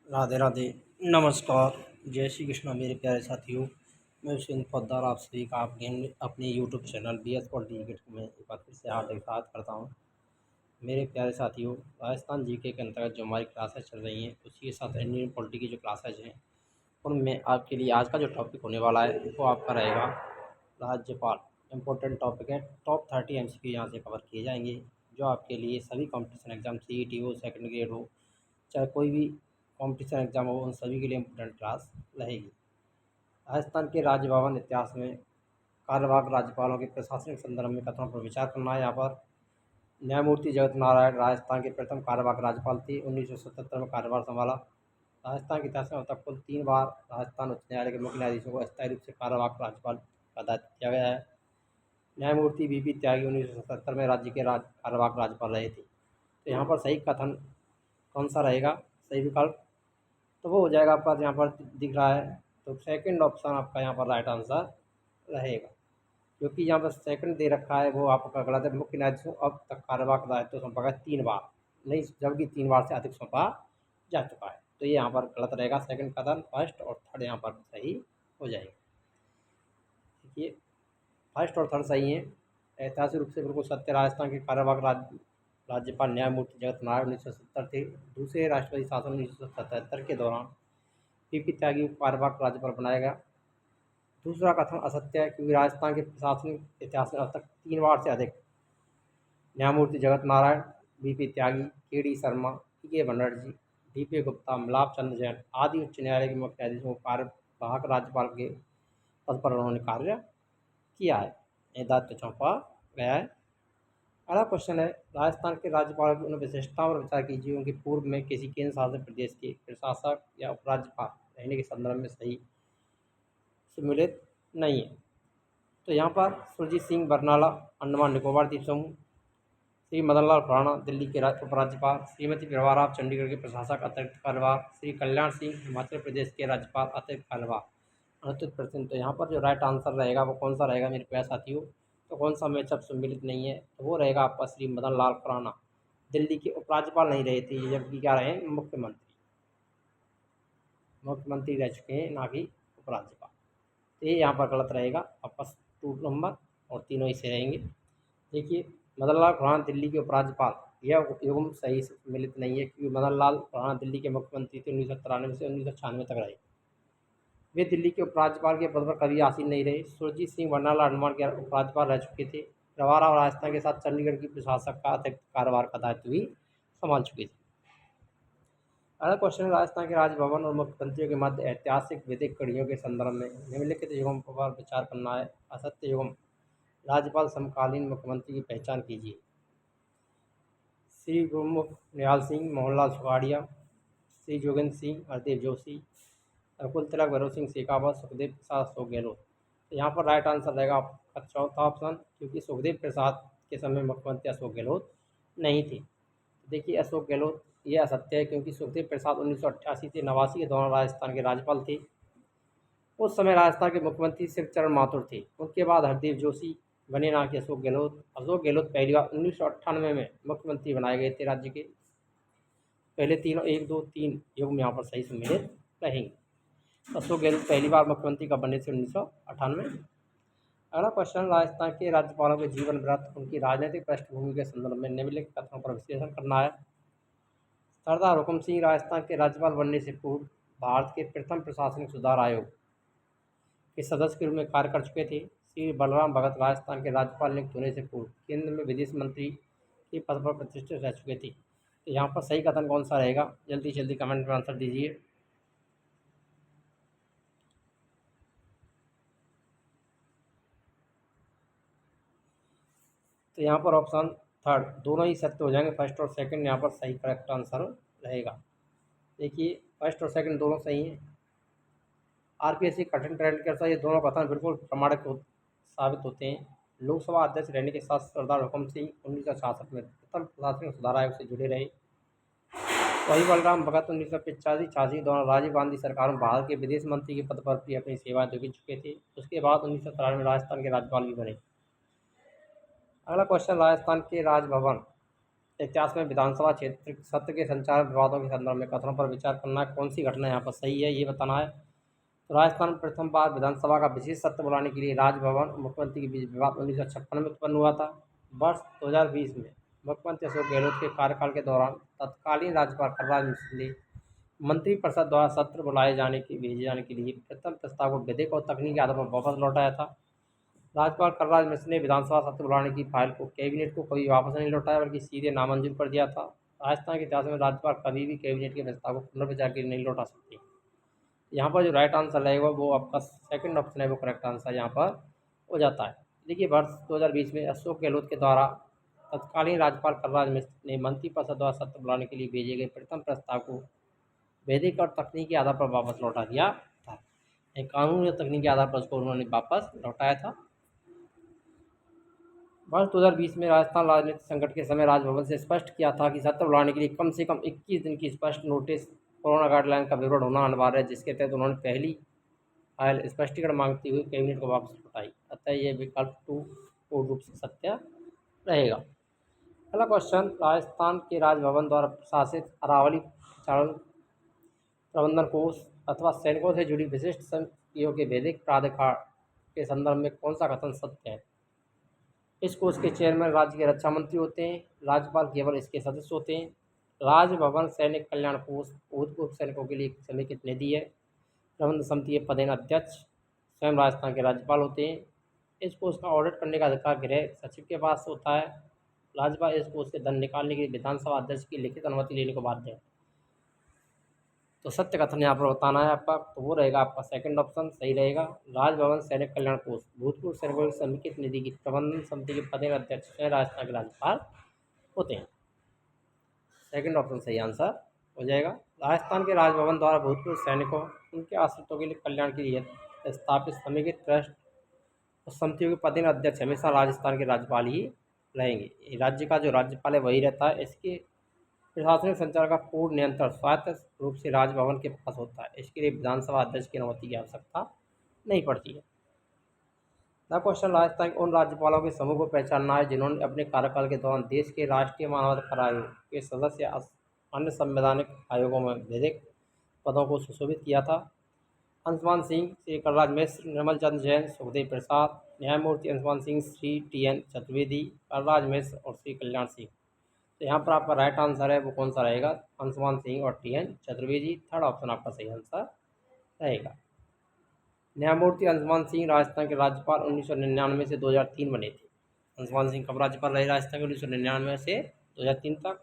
राधे राधे। नमस्कार। जय श्री कृष्णा मेरे प्यारे साथियों। मैं हुसैन पोद्दार आप सभी का आपके अपने YouTube channel B S politics में एक बार फिर से हार्दिक स्वागत करता हूँ। मेरे प्यारे साथियों, राजस्थान जीके के अंतर्गत जो हमारी क्लासेस चल रही हैं उसी के साथ इंडियन पॉलिटी की जो क्लासेज हैं उनमें आपके लिए आज का जो टॉपिक होने वाला है वो आपका रहेगा राज्यपाल। इम्पोर्टेंट टॉपिक है। टॉप 30 MCQ यहाँ से कवर किए जाएंगे जो आपके लिए सभी कॉम्पिटिशन एग्जाम CET हो, सेकंड ग्रेड हो, चाहे कोई भी कॉम्पिटिशन एग्जाम हो, उन सभी के लिए इम्पोर्टेंट क्लास रहेगी। राजस्थान के राज्य भवन इतिहास में कार्यवाहक राज्यपालों के प्रशासनिक संदर्भ में कथनों पर विचार करना है। यहाँ पर न्यायमूर्ति जगत नारायण राजस्थान के प्रथम कार्यवाहक राज्यपाल थे। 1977 में कार्यभार संभाला। राजस्थान के इतिहास में अब तक कुल 3 बार राजस्थान उच्च न्यायालय के मुख्य न्यायाधीशों को अस्थायी रूप से कार्यवाहक राज्यपाल का दायित्व दिया गया है। न्यायमूर्ति BB त्यागी 1977 में राज्य के कार्यवाहक राज्यपाल रहे थे। तो यहाँ पर सही कथन कौन सा रहेगा, सही विकल्प? तो वो हो जाएगा आपका यहाँ पर दिख रहा है। तो सेकंड ऑप्शन आपका यहाँ पर राइट आंसर रहेगा, क्योंकि यहाँ पर सेकंड दे रखा है वो आपका गलत है। मुख्य न्यायाधीश को अब तक कार्यवाहक दायित्व सौंपा गया 3 बार, नहीं, जबकि 3 बार से अधिक सौंपा जा चुका है। तो ये यहाँ पर गलत रहेगा। सेकंड कथन फर्स्ट और थर्ड यहाँ पर सही हो जाएगा। देखिए, फर्स्ट और थर्ड सही है। ऐतिहासिक रूप से बिल्कुल सत्य। राजस्थान के कार्यवाहक राज्यपाल न्यायमूर्ति जगत नारायण 1970 थे। दूसरे राष्ट्रपति शासन 1977 के दौरान PP त्यागी को कार्यवाहक राज्यपाल बनाया गया। दूसरा कथन असत्य है, क्योंकि राजस्थान के प्रशासनिक इतिहास में अब तक 3 बार से अधिक न्यायमूर्ति जगत नारायण, BP त्यागी, KD Sharma, PK Banerjee, DP Gupta, मिलाप चंद्र जैन आदि उच्च न्यायालय के मुख्य न्यायाधीशों को कार्यवाहक राज्यपाल के पद पर उन्होंने कार्य किया है, ये दायित्व सौंपा गया है। अगला क्वेश्चन है, राजस्थान के राज्यपाल की उन विशेषताओं पर विचार कीजिए उनकी पूर्व में किसी केंद्र शासित प्रदेश के प्रशासक या उपराज्यपाल रहने के संदर्भ में सही सम्मिलित नहीं है। तो यहाँ पर सुरजीत सिंह बरनाला अंडमान निकोबार द्वीप समूह, श्री मदन लाल खुराना दिल्ली के उपराज्यपाल, श्रीमती प्रभा राव चंडीगढ़ के प्रशासक अतिरिक्त कार्यभार, श्री कल्याण सिंह हिमाचल प्रदेश के राज्यपाल अतिरिक्त कार्यभार। अनुचित प्रश्न। तो यहाँ पर जो राइट आंसर रहेगा वो कौन सा रहेगा मेरे प्यारे साथियों? तो कौन सा मैचअप सम्मिलित नहीं है? तो वो रहेगा आपका श्री मदन लाल खुराना। दिल्ली के उपराज्यपाल नहीं रहे थे, जबकि क्या रहे? मुख्यमंत्री। मुख्यमंत्री रह चुके हैं, ना कि उपराज्यपाल। तो ये यहाँ पर गलत रहेगा आपका 2 नंबर, और तीनों ही सही रहेंगे। देखिए, मदन लाल खुराना दिल्ली के उपराज्यपाल, यह युग्म सही से सम्मिलित नहीं है, क्योंकि मदन लाल खुराना दिल्ली के मुख्यमंत्री थे 1993 से 1996 तक रहे। वे दिल्ली के उपराज्यपाल के पद पर कभी आसीन नहीं रहे। सुरजीत सिंह बरनाला अंडमान के उपराज्यपाल रह चुके थे। प्रभा राव राजस्थान के साथ चंडीगढ़ की प्रशासक का अतिरिक्त कार्यभार का दायित्व भी संभाल चुके थे। अगला क्वेश्चन है, राजस्थान के राजभवन और मुख्यमंत्रियों के मध्य ऐतिहासिक विधिक कड़ियों के संदर्भ में निम्नलिखित युगम पर विचार करना है। असत्य युगम। राज्यपाल समकालीन मुख्यमंत्री की पहचान कीजिए। श्री गुरुमुख निहाल सिंह, मोहनलाल सुखाड़िया, श्री जोगेंद्र सिंह, हरदेव जोशी, नकुल तिलक, भैरव सिंह शेखावत, सुखदेव प्रसाद, अशोक गहलोत। तो यहाँ पर राइट आंसर रहेगा आपका चौथा ऑप्शन, क्योंकि सुखदेव प्रसाद के समय मुख्यमंत्री अशोक गहलोत नहीं थे। देखिए, अशोक गहलोत ये असत्य है, क्योंकि सुखदेव प्रसाद 1988 से 89 के दौरान राजस्थान के राज्यपाल थे। उस समय राजस्थान के मुख्यमंत्री शिवचरण माथुर थे। उनके बाद हरदेव जोशी बने, ना कि अशोक गहलोत। अशोक गहलोत पहली बार 1998 में मुख्यमंत्री बनाए गए थे राज्य के। पहले तीनों 1, 2, 3 युग यहाँ पर सही सम्मिलित रहेंगे। अशोक गहलोत पहली बार मुख्यमंत्री कब बने थे? 1998। अगला क्वेश्चन, राजस्थान के राज्यपालों के जीवन वृत्त, उनकी राजनीतिक पृष्ठभूमि के संदर्भ में निम्नलिखित कथनों पर विश्लेषण करना है। सरदार हुकुम सिंह राजस्थान के राज्यपाल बनने से पूर्व भारत के प्रथम प्रशासनिक सुधार आयोग के सदस्य के रूप में कार्य कर चुके थे। श्री बलराम भगत राजस्थान के राज्यपाल नियुक्त होने से पूर्व केंद्र में विदेश मंत्री के पद पर प्रतिष्ठित रह चुके थे। तो यहाँ पर सही कथन कौन सा रहेगा? जल्दी जल्दी कमेंट में आंसर दीजिए। तो यहाँ पर ऑप्शन थर्ड, दोनों ही सत्य हो जाएंगे। फर्स्ट और सेकंड यहाँ पर सही करेक्ट आंसर रहेगा। देखिए, फर्स्ट और सेकंड दोनों सही हैं। RPSC कठिन ट्रेंड के अनुसार ये दोनों कथन बिल्कुल प्रमाणिक साबित होते हैं। लोकसभा अध्यक्ष रहने के साथ सरदार हुकुम सिंह 1966 में प्रथम प्रशासनिक सुधार आयोग से जुड़े रहे। वही बलराम भगत 1985-86 दौरान राजीव गांधी सरकार में भारत के विदेश मंत्री के पद पर भी अपनी सेवाएं दे चुके थे। उसके बाद 1993 में राजस्थान के राज्यपाल भी बने। अगला क्वेश्चन, राजस्थान के राजभवन इतिहास में विधानसभा क्षेत्र सत्र के संचालन विवादों के संदर्भ में कथनों पर विचार करना है। कौन सी घटना यहाँ पर सही है ये बताना है। तो राजस्थान में प्रथम बार विधानसभा का विशेष सत्र बुलाने के लिए राजभवन और मुख्यमंत्री के बीच विवाद 1956 में उत्पन्न हुआ था। वर्ष 2020 में मुख्यमंत्री अशोक गहलोत के कार्यकाल के दौरान तत्कालीन राज्यपाल कलराज मिश्र ने मंत्रिपरिषद द्वारा सत्र भेजे जाने के लिए प्रथम प्रस्ताव को विधिक और तकनीकी आधार पर वापस लौटाया था। राज्यपाल कलराज मिश्र ने विधानसभा सत्र बुलाने की फाइल को कैबिनेट को कभी वापस नहीं लौटाया, बल्कि सीधे नामंजूर कर दिया था। राजस्थान के इतिहास में राज्यपाल कभी भी कैबिनेट के प्रस्ताव को पुनर्विचार के लिए नहीं लौटा सकते। यहाँ पर जो राइट आंसर रहेगा वो आपका सेकंड ऑप्शन है, वो करेक्ट आंसर यहाँ पर हो जाता है। देखिए, वर्ष 2020 में अशोक गहलोत के द्वारा तत्कालीन राज्यपाल कलराज मिश्र ने मंत्रिपरिषद द्वारा सत्र बुलाने के लिए भेजे गए प्रथम प्रस्ताव को वैधिक और तकनीकी आधार पर वापस लौटा दिया था। एक कानूनी और तकनीकी आधार पर उसको उन्होंने वापस लौटाया था। वर्ष 2020 में राजस्थान राजनीतिक संकट के समय राजभवन से स्पष्ट किया था कि सत्र बुलाने के लिए कम से कम 21 दिन की स्पष्ट नोटिस कोरोना गाइडलाइन का विवरण होना अनिवार्य है, जिसके तहत उन्होंने पहली फाइल स्पष्टीकरण मांगते हुए कैबिनेट को वापस लौटाई। अतः ये विकल्प 2 पूर्ण रूप से सत्य रहेगा। अगला क्वेश्चन, राजस्थान के राजभवन द्वारा प्रशासित अरावली प्रबंधन कोष अथवा सैनिकों से जुड़ी विशिष्ट संपत्तियों के वैधिक प्राधिकार के संदर्भ में कौन सा कथन सत्य है। इस कोष के चेयरमैन राज्य के रक्षा मंत्री होते हैं। राज्यपाल केवल इसके सदस्य होते हैं। राजभवन सैनिक कल्याण कोष भूतपूर्व सैनिकों के लिए एक समेकित निधि है। प्रबंध समिति के पदेन अध्यक्ष स्वयं राजस्थान के राज्यपाल होते हैं। इस कोष का ऑडिट करने का अधिकार गृह सचिव के पास होता है। राज्यपाल इस कोष से धन निकालने के लिए विधानसभा अध्यक्ष की लिखित अनुमति लेने को बाध्य है। तो सत्य कथन यहाँ पर बताना है आपका, तो वो रहेगा आपका सेकंड ऑप्शन सही रहेगा। राजभवन सैनिक कल्याण कोष भूतपूर्व सैनिकों की समेकित निधि की प्रबंधन समिति के पदेन अध्यक्ष राजस्थान के राज्यपाल होते हैं। सेकंड ऑप्शन सही आंसर हो जाएगा। राजस्थान के राजभवन द्वारा भूतपूर्व सैनिकों उनके आश्रितों के लिए कल्याण के लिए स्थापित समेकित ट्रस्ट और समितियों के पदेन अध्यक्ष हमेशा राजस्थान के राज्यपाल ही रहेंगे। राज्य का जो राज्यपाल है वही रहता है। इसके प्रशासनिक संचालन का पूर्ण नियंत्रण स्वायत्त रूप से राजभवन के पास होता है। इसके लिए विधानसभा अध्यक्ष की अनुमति की आवश्यकता नहीं पड़ती है। द क्वेश्चन, राजस्थान के उन राज्यपालों के समूह को पहचानना है जिन्होंने अपने कार्यकाल के दौरान देश के राष्ट्रीय मानवाधिकार आयोग के सदस्य या अन्य संवैधानिक आयोगों में विधिक पदों को सुशोभित किया था। अंशुमान सिंह, श्री कलराज मिश्र, निर्मल चंद्र जैन, सुखदेव प्रसाद, न्यायमूर्ति अंशुमान सिंह, श्री TN चतुर्वेदी, कलराज मिश्र और श्री कल्याण सिंह। तो यहाँ पर आपका राइट आंसर है वो कौन सा रहेगा, अंशुमान सिंह और TN चतुर्वेदी। थर्ड ऑप्शन आपका सही आंसर रहेगा। न्यायमूर्ति अंशुमान सिंह राजस्थान के राज्यपाल 1999 से 2003 बने थे। अंशुमान सिंह कब राज्यपाल रहे राजस्थान के? 1999 से 2003 तक।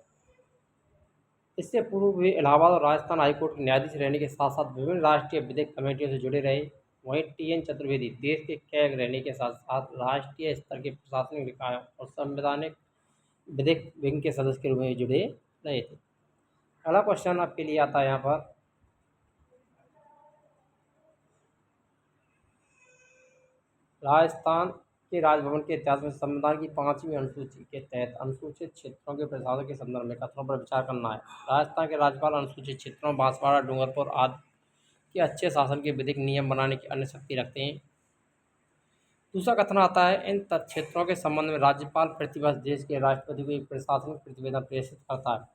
इससे पूर्व वे इलाहाबाद और राजस्थान हाईकोर्ट के न्यायाधीश रहने के साथ साथ विभिन्न राष्ट्रीय विधिक कमेटियों से जुड़े रहे। वहीं TN चतुर्वेदी देश के कैग रहने के साथ साथ राष्ट्रीय स्तर के प्रशासनिक निकायों और संवैधानिक विधिक विंग के सदस्य के रूप में जुड़े रहे थे। अगला क्वेश्चन आपके लिए आता है यहाँ पर, राजस्थान के राजभवन के इतिहास में संविधान की 5वीं अनुसूची के तहत अनुसूचित क्षेत्रों के प्रशासन के संदर्भ में कथनों पर विचार करना है। राजस्थान के राज्यपाल अनुसूचित क्षेत्रों बांसवाड़ा, डूंगरपुर आदि के अच्छे शासन के विधिक नियम बनाने की अन्य शक्ति रखते हैं। दूसरा कथन आता है, इन क्षेत्रों के संबंध में राज्यपाल प्रतिवर्ष देश के राष्ट्रपति को एक प्रशासनिक प्रतिवेदन प्रेषित करता है।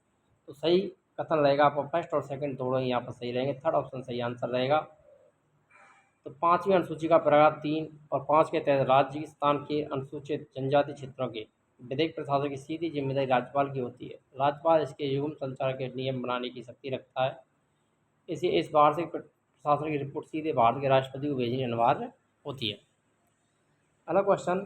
तो सही कथन रहेगा आपका फर्स्ट और सेकंड दोनों ही यहाँ पर सही रहेंगे। थर्ड ऑप्शन सही आंसर रहेगा। तो 5वीं अनुसूची का पैराग्राफ 3 और 5 के तहत राजस्थान के अनुसूचित जनजाति क्षेत्रों के विधिक प्रशासन की सीधी जिम्मेदारी राज्यपाल की होती है। राज्यपाल इसके युग्म संचालन के नियम बनाने की शक्ति रखता है। इसे इस वार्षिक प्रशासन की रिपोर्ट सीधे भारत के राष्ट्रपति को भेजनी अनिवार्य होती है। अगला क्वेश्चन,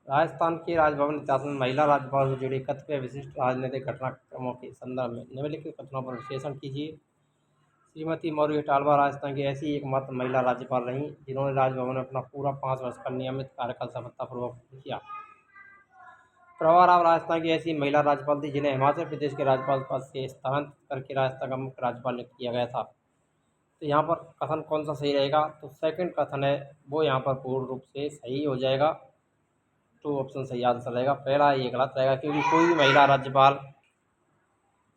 राजस्थान के राजभवन इतिहास में महिला राज्यपाल से जुड़े कतिपय विशिष्ट राजनीतिक घटनाक्रमों के संदर्भ में निम्नलिखित कथनों पर विश्लेषण कीजिए। श्रीमती मौर्य टालवा राजस्थान की ऐसी एकमात्र महिला राज्यपाल रहीं जिन्होंने राजभवन में अपना पूरा 5 वर्ष का नियमित कार्यकाल सफलतापूर्वक किया। प्रभा राव राजस्थान की ऐसी महिला राज्यपाल थी जिन्हें हिमाचल प्रदेश के राज्यपाल पद से स्थानांतरित करके राजस्थान का मुख्य राज्यपाल नियुक्त किया गया था। तो यहाँ पर कथन कौन सा सही रहेगा? तो सेकंड कथन है वो यहाँ पर पूर्ण रूप से सही हो जाएगा। 2 ऑप्शन सही आंसर रहेगा। पहला ये गलत रहेगा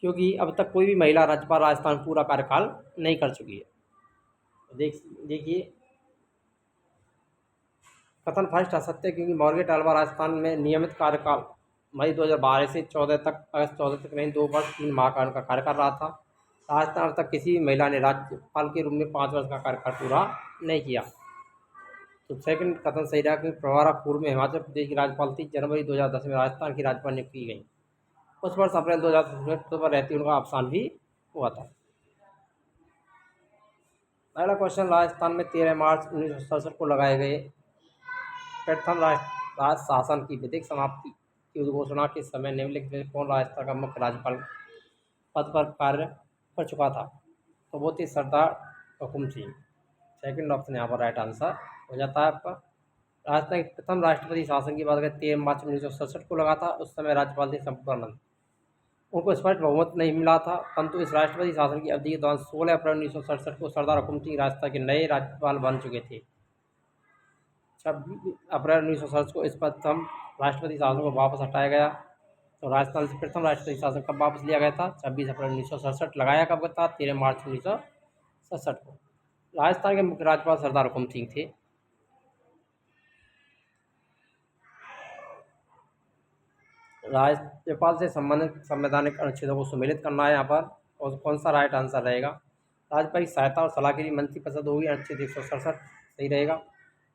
क्योंकि अब तक कोई भी महिला राज्यपाल राजस्थान पूरा कार्यकाल नहीं कर चुकी है। तो देखिए, कथन फर्स्ट असत्य क्योंकि मौर्य टालवा राजस्थान में नियमित कार्यकाल मई 2012 से 14 तक, अगस्त 14 तक नहीं, 2 वर्ष 3 माह का उनका कार्यकाल रहा था। राजस्थान तक किसी भी महिला ने राज्यपाल के रूप में 5 वर्ष का कार्यकाल पूरा नहीं किया। तो सेकंड कथन सही रहा, कि प्रवरा पूर्व में हिमाचल प्रदेश की राज्यपाल थी। जनवरी 2010 में राजस्थान की राज्यपाल नियुक्त की गई। उस वर्ष अप्रैल 2010 में पद पर रहती उनका अवसान भी हुआ था। पहला क्वेश्चन, राजस्थान में 13 मार्च 1967 को लगाए गए प्रथम राज शासन की विधिक समाप्ति की घोषणा के समय निम्नलिखित में कौन राजस्थान का मुख्य राज्यपाल पद पर कार्य कर चुका था? तो वो थी सरदार हुकुम सिंह। सेकंड ऑप्शन यहाँ पर राइट आंसर हो जाता है आपका। राजस्थान के प्रथम राष्ट्रपति शासन की बात करें 13 मार्च 1967 को लगा था। उस समय राज्यपाल थे संपूर्णानंद। उनको स्पष्ट बहुमत नहीं मिला था, परंतु इस राष्ट्रपति शासन की अवधि के दौरान 16 अप्रैल 1967 को सरदार हुकुम सिंह राजस्थान के नए राज्यपाल बन चुके थे। 26 अप्रैल 1967 को इस प्रथम राष्ट्रपति शासन को वापस हटाया गया। तो राजस्थान से प्रथम राष्ट्रपति शासन कब वापस लिया गया था? 26 अप्रैल 1967। लगाया कब था? 13 मार्च 1967 को। राजस्थान के मुख्य राज्यपाल सरदार हुकुम सिंह थे। राज्यपाल से संबंधित संवैधानिक अनुच्छेदों को सम्मिलित करना है यहाँ पर, और कौन सा राइट आंसर रहेगा? राज्यपाल की सहायता और सलाह के लिए मंत्रिपरिषद होगी, अनुच्छेद 167 सही रहेगा।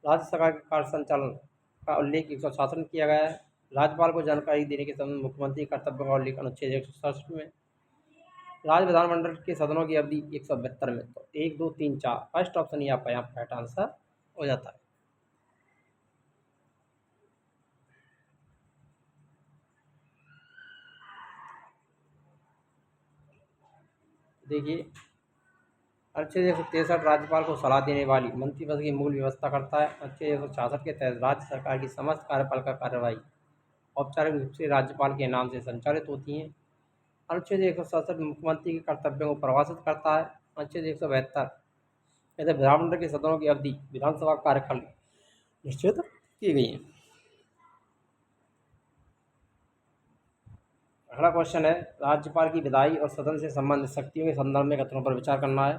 राज्य सरकार के कार्य संचालन का उल्लेख 166 में किया गया है। राज्यपाल को जानकारी देने के संबंध में मुख्यमंत्री कर्तव्य का उल्लेख अनुच्छेद 167 में। राज्य विधानमंडल के सदनों की अवधि 172 में। तो 1, 2, 3, 4 फर्स्ट ऑप्शन ही आपका यहाँ पर राइट आंसर हो जाता है। देखिए, अनुच्छेद 163 राज्यपाल को सलाह देने वाली मंत्रिपरिषद की मूल व्यवस्था करता है। अनुच्छेद 166 के तहत राज्य सरकार की समस्त कार्यपालिका कार्यवाही औपचारिक रूप से राज्यपाल के नाम से संचालित होती हैं। अनुच्छेद 167 मुख्यमंत्री के कर्तव्यों को परिभाषित करता है। अनुच्छेद 172 कहते विधानमंडल के सदनों की अवधि विधानसभा कार्यकाल निश्चित की गई है। अगला क्वेश्चन है, राज्यपाल की विधायी और सदन से संबंधित शक्तियों के संदर्भ में कथनों पर विचार करना है।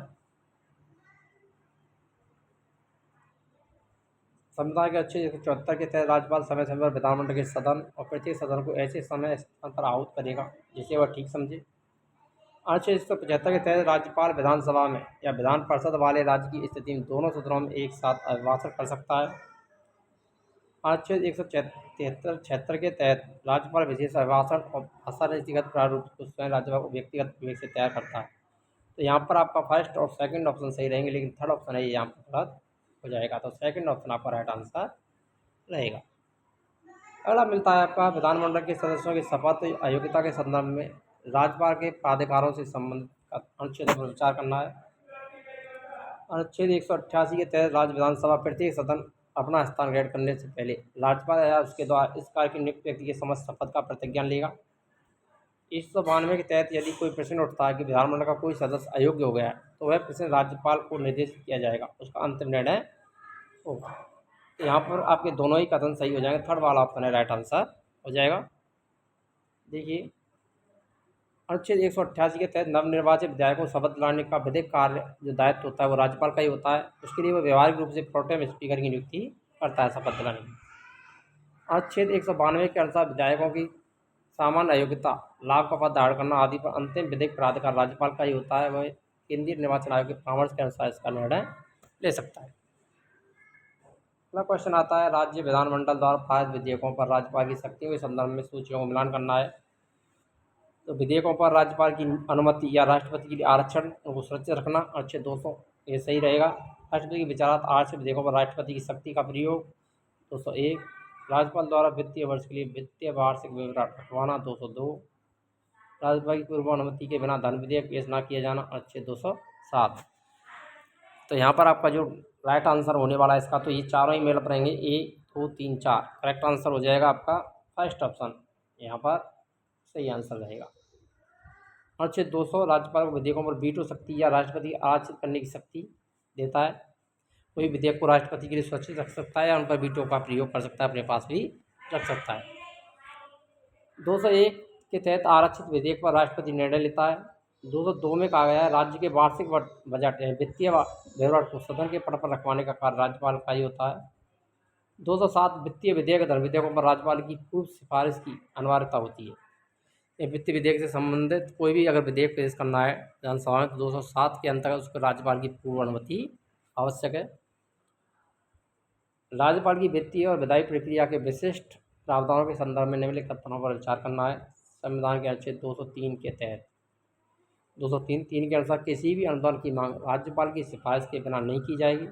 संविधान के अनुच्छेद 174 के तहत राज्यपाल समय समय पर विधानमंडल के सदन और प्रत्येक सदन को ऐसे समय स्थान पर आहूत करेगा जिसे वह ठीक समझे। अनुच्छेद 175 के तहत राज्यपाल विधानसभा में या विधान परिषद वाले राज्य की स्थिति में दोनों सदनों में एक साथ अभिभाषण कर सकता है। अनुच्छेद 176 के तहत राज्यपाल विशेष अभिभाषण और भाषा नीतिगत प्रारूप को स्वयं राज्यपाल को व्यक्तिगत विवेक से तैयार करता है। तो यहाँ पर आपका फर्स्ट और सेकंड ऑप्शन सही रहेंगे, लेकिन थर्ड ऑप्शन है ये यहाँ पर गलत हो जाएगा। तो सेकंड ऑप्शन आपका राइट आंसर रहेगा। अगला मिलता है आपका, विधानमंडल के सदस्यों की शपथ अयोग्यता के संदर्भ में राज्यपाल के प्राधिकारों से संबंधित अनुच्छेदों पर विचार करना है। अनुच्छेद 188 के तहत राज्य विधानसभा प्रत्येक सदन अपना स्थान ग्रहण करने से पहले राज्यपाल या उसके द्वारा इस कार्य के नियुक्त व्यक्ति के समस्त शपथ का प्रतिज्ञान लेगा। 192 के तहत यदि कोई प्रश्न उठता है कि विधानमंडल का कोई सदस्य अयोग्य हो गया है, तो वह प्रश्न राज्यपाल को निर्देशित किया जाएगा, उसका अंतिम निर्णय होगा। तो यहाँ पर आपके दोनों ही कथन सही हो जाएंगे। थर्ड वाला ऑप्शन है राइट आंसर हो जाएगा। देखिए, अनुच्छेद 188 के तहत नवनिर्वाचित विधायकों को शपथ दिलाने का विधिक कार्य जो दायित्व होता है वो राज्यपाल का ही होता है। उसके लिए वो व्यवहारिक रूप से प्रोटेम स्पीकर की नियुक्ति करता है शपथ दिलाने की। अनुच्छेद 192 के अनुसार विधायकों की सामान्य अयोग्यता, लाभ का पद धारण करना आदि पर अंतिम विधिक प्राधिकार राज्यपाल का ही होता है। वह केंद्रीय निर्वाचन आयोग के परामर्श के अनुसार इसका निर्णय ले सकता है। अगला क्वेश्चन आता है, राज्य विधानमंडल द्वारा पारित विधेयकों पर राज्यपाल की शक्तियों के संदर्भ में सूचियों को मिलान करना है। तो विधेयकों पर राज्यपाल की अनुमति या राष्ट्रपति के लिए आरक्षण उनको सुरक्षित रखना, अनुच्छेद 200 ये सही रहेगा। राष्ट्रपति की विचाराधीन आरक्षित विधेयकों पर राष्ट्रपति की शक्ति का प्रयोग 201। राज्यपाल द्वारा वित्तीय वर्ष के लिए वित्तीय वार्षिक विवरण रखवाना 202। राज्यपाल की पूर्व अनुमति के बिना धन विधेयक पेश न किया जाना, अनुच्छेद 207। तो यहाँ पर आपका जो राइट आंसर होने वाला है इसका, तो ये चारों ही मेल रहेंगे, 1, 2, 3, 4 करेक्ट आंसर हो जाएगा आपका फर्स्ट ऑप्शन यहाँ पर सही आंसर रहेगा। अनुच्छेद 200 राज्यपाल को विधेयकों पर वीटो शक्ति या राष्ट्रपति आरक्षित करने की शक्ति देता है। कोई विधेयक को राष्ट्रपति के लिए सुरक्षित रख सकता है या उन पर वीटो का प्रयोग कर सकता है, अपने पास भी रख सकता है। 201 के तहत आरक्षित विधेयक पर राष्ट्रपति निर्णय लेता है। 202 में कहा गया है, राज्य के वार्षिक बजट वित्तीय विवरण को सदन के पट पर रखवाने का कार्य राज्यपाल का ही होता है। 207 वित्तीय विधेयक धन विधेयकों पर राज्यपाल की पूर्व सिफारिश की अनिवार्यता होती है। ये वित्तीय विधेयक से संबंधित कोई भी अगर विधेयक पेश करना है विधानसभा में तो 207 के अंतर्गत उसको राज्यपाल की पूर्व अनुमति आवश्यक है। राज्यपाल की वित्तीय और विधायी प्रक्रिया के विशिष्ट प्रावधानों के संदर्भ में निम्नलिखित कथनों पर विचार करना है। संविधान के अनुच्छेद 203 के तहत 203(3) के अनुसार किसी भी अनुदान की मांग राज्यपाल की सिफारिश के बिना नहीं की जाएगी।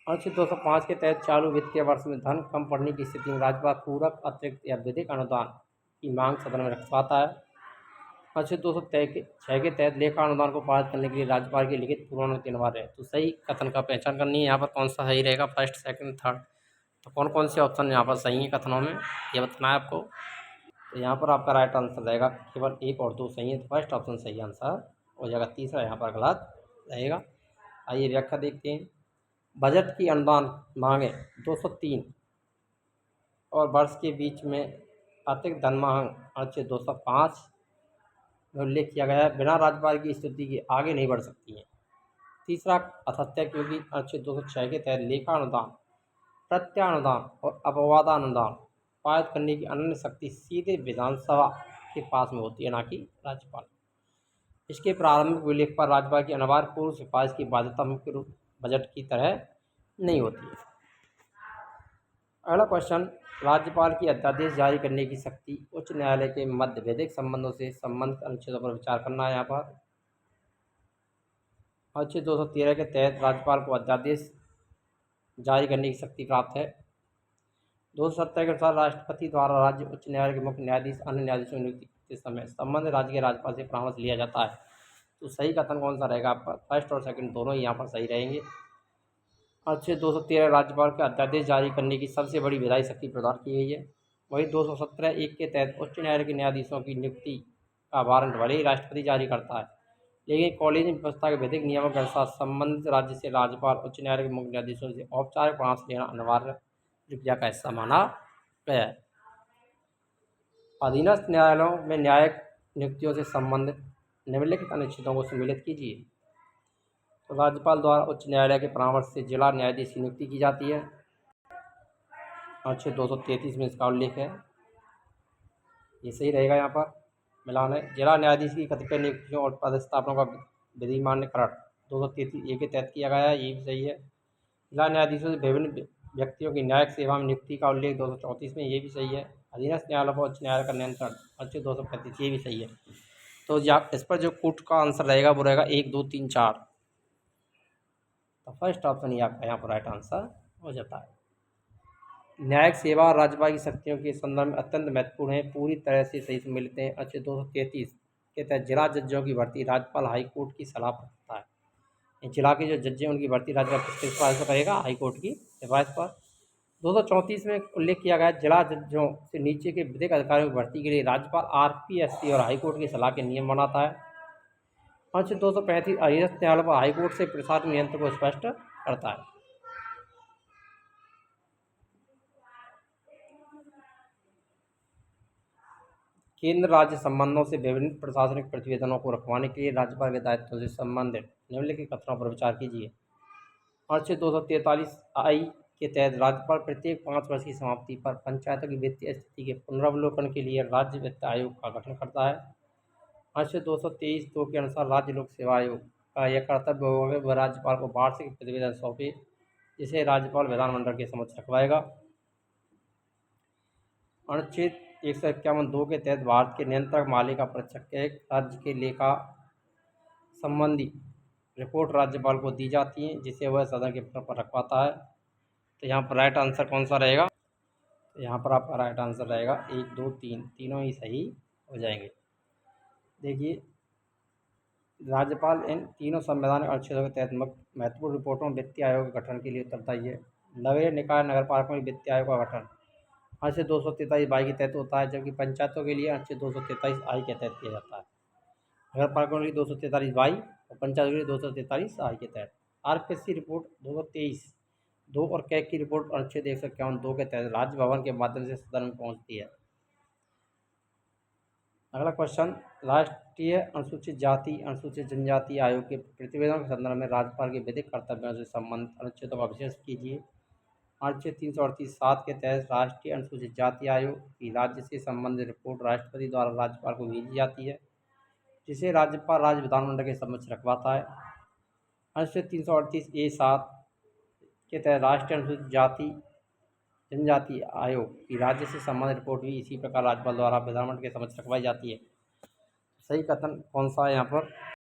अनुच्छेद 205 के तहत चालू वित्तीय वर्ष में धन कम पड़ने की स्थिति में राज्यपाल पूरक अतिरिक्त या विधिक अनुदान की मांग सदन में रख पाता है। अनुच्छेद 206 के तहत लेखा अनुदान को पारित करने के लिए राज्यपाल की लिखित पूर्व अनुमति अनिवार्य है। तो सही कथन का पहचान करनी है यहाँ पर कौन सा सही रहेगा, फर्स्ट सेकंड थर्ड। तो कौन कौन से ऑप्शन यहाँ पर सही है कथनों में ये बताना है आपको। तो यहाँ पर आपका राइट आंसर रहेगा केवल 1 और 2 सही है, तो फर्स्ट ऑप्शन सही आंसर हो जाएगा, तीसरा यहाँ पर गलत रहेगा। आइए व्याख्या देखते हैं। बजट की अनुदान मांगे 203 और वर्ष के बीच में अतिरिक्त धन मांग अनुच्छेद 205 में उल्लेख किया गया है बिना राज्यपाल की स्थिति के आगे नहीं बढ़ सकती है। तीसरा असत्य क्योंकि अनुच्छेद 206 के तहत लेखा अनुदान, प्रत्यानुदान और अपवादानुदान पारित करने की अनन्य शक्ति सीधे विधानसभा के पास में होती है, ना कि राज्यपाल। इसके प्रारंभिक उल्लेख पर राज्यपाल की अनिवार्य पूर्व सिफारिश की बाध्यता मुख्य रूप बजट की तरह नहीं होती है। अगला क्वेश्चन, राज्यपाल की अध्यादेश जारी करने की शक्ति उच्च न्यायालय के मध्य वैधिक संबंधों से संबंधित अनुच्छेदों पर विचार करना है। यहाँ पर अनुच्छेद 213 के तहत राज्यपाल को अध्यादेश जारी करने की शक्ति प्राप्त है। 270 के अनुसार राष्ट्रपति द्वारा राज्य उच्च न्यायालय के मुख्य न्यायाधीश अन्य न्यायाधीशों की नियुक्ति करते समय संबंधित राज्य के राज्यपाल से परामर्श लिया जाता है। तो सही कथन कौन सा रहेगा आपका, फर्स्ट और सेकंड दोनों ही यहाँ पर सही रहेंगे। अनुच्छेद 213 राज्यपाल के अध्यादेश जारी करने की सबसे बड़ी विधायी शक्ति प्रदान की गई है। वही 217(1) के तहत उच्च न्यायालय के न्यायाधीशों की नियुक्ति का वारंट भले ही राष्ट्रपति जारी करता है, लेकिन कॉलेज व्यवस्था के विधिक नियमों के अनुसार संबंधित राज्य से राज्यपाल उच्च न्यायालय के मुख्य न्यायाधीशों से औपचारिक परामर्श लेना अनिवार्य प्रक्रिया का हिस्सा माना गया है। अधीनस्थ न्यायालयों में न्यायिक नियुक्तियों से संबंधित निम्नलिखित अनुच्छेदों को सम्मिलित कीजिए। तो राज्यपाल द्वारा उच्च न्यायालय के परामर्श से जिला न्यायाधीश की नियुक्ति की जाती है। अनुच्छेद 233 में इसका उल्लेख है, ये सही रहेगा। यहाँ पर मिलान है। जिला न्यायाधीश की कतिपय नियुक्तियों और पदस्थापनों का विधि मान्यकरण 233(a) के तहत किया गया है, ये भी सही है। जिला न्यायाधीशों से विभिन्न व्यक्तियों की न्यायिक सेवा में नियुक्ति का उल्लेख 234 में, ये भी सही है। अधीनस्थ न्यायालय पर उच्च न्यायालय का नियंत्रण अनुच्छेद 235, ये भी सही है। तो इस पर जो कोर्ट का आंसर रहेगा वो रहेगा 1, 2, 3, 4। तो फर्स्ट ऑप्शन ही आपका यहाँ पर राइट आंसर हो जाता है। न्यायिक सेवा और राज्यपाल की शक्तियों के संदर्भ में अत्यंत महत्वपूर्ण है, पूरी तरह से सही से मिलते हैं। अनुच्छेद 233 के तहत जिला जजों की भर्ती राज्यपाल हाईकोर्ट की सलाह पर करता है। जिला के जो जज हैं उनकी भर्ती राज्यपाल किसकी सिफारिश पर करेगा, हाईकोर्ट की सिफारिश पर। 234 में उल्लेख किया गया है जिला जजों से नीचे के विधिक अधिकारियों की भर्ती के लिए राज्यपाल RPSC और हाईकोर्ट की सलाह के नियम बनाता है। अनुच्छेद 235 अधीनस्थ न्यायालय पर हाईकोर्ट से प्रशासनिक नियंत्रण को स्पष्ट करता है। केंद्र राज्य संबंधों से विभिन्न प्रशासनिक प्रतिवेदनों को रखवाने के लिए राज्यपाल के दायित्वों से संबंधित निम्नलिखित कथनों पर विचार कीजिए। अनुच्छेद 243(I) के तहत राज्यपाल प्रत्येक 5 वर्ष की समाप्ति पर पंचायतों की वित्तीय स्थिति के पुनरावलोकन के लिए राज्य वित्त आयोग का गठन करता है। अनुच्छेद 223(2) के अनुसार राज्य लोक सेवा आयोग का यह कर्तव्य होगा वह राज्यपाल को वार्षिक प्रतिवेदन सौंपे, जिसे राज्यपाल विधानमंडल के समक्ष रखवाएगा। अनुच्छेद 151(2) के तहत भारत के नियंत्रक मालिका परीक्षक एक राज्य के लेखा संबंधी रिपोर्ट राज्यपाल को दी जाती है, जिसे वह सदन के पर रखवाता है। तो यहाँ पर राइट आंसर कौन सा रहेगा, तो यहाँ पर आपका राइट आंसर रहेगा 1, 2, 3 तीनों ही सही हो जाएंगे। देखिए, राज्यपाल इन तीनों संवैधानिक अनुच्छेदों के तहत महत्वपूर्ण रिपोर्टों वित्तीय आयोग के गठन के लिए उत्तरदायी है। नगरीय निकाय नगरपालिकाओं के वित्तीय आयोग का गठन अनुच्छेद 243(22) के तहत होता है, जबकि पंचायतों के लिए अनुच्छेद 243(I) के तहत किया जाता है। नगरपालिकाओं के लिए 243(22) और पंचायतों के लिए 243(I) के तहत। RPSC रिपोर्ट 223(2) और कैग की रिपोर्ट अनुच्छेद 151(2) के तहत राज्य भवन के माध्यम से सदन में पहुँचती है। अगला क्वेश्चन, राष्ट्रीय अनुसूचित जाति अनुसूचित जनजाति आयोग के प्रतिवेदन के संदर्भ में राज्यपाल के विधिक कर्तव्यों से संबंधित अनुच्छेदों का विशेष कीजिए। अनुच्छेद 338(7) के तहत राष्ट्रीय अनुसूचित जाति आयोग की राज्य से संबंधित रिपोर्ट राष्ट्रपति द्वारा राज्यपाल को भेजी जाती है, जिसे राज्यपाल राज्य विधानमंडल के समक्ष रखवाता है। अनुच्छेद 338(a)(7) के तहत राष्ट्रीय अनुसूचित जाति जनजाति आयोग की राज्य से संबंधित रिपोर्ट भी इसी प्रकार राज्यपाल द्वारा विधानमंडल के समक्ष रखवाई जाती है। सही कथन कौन सा है यहाँ पर?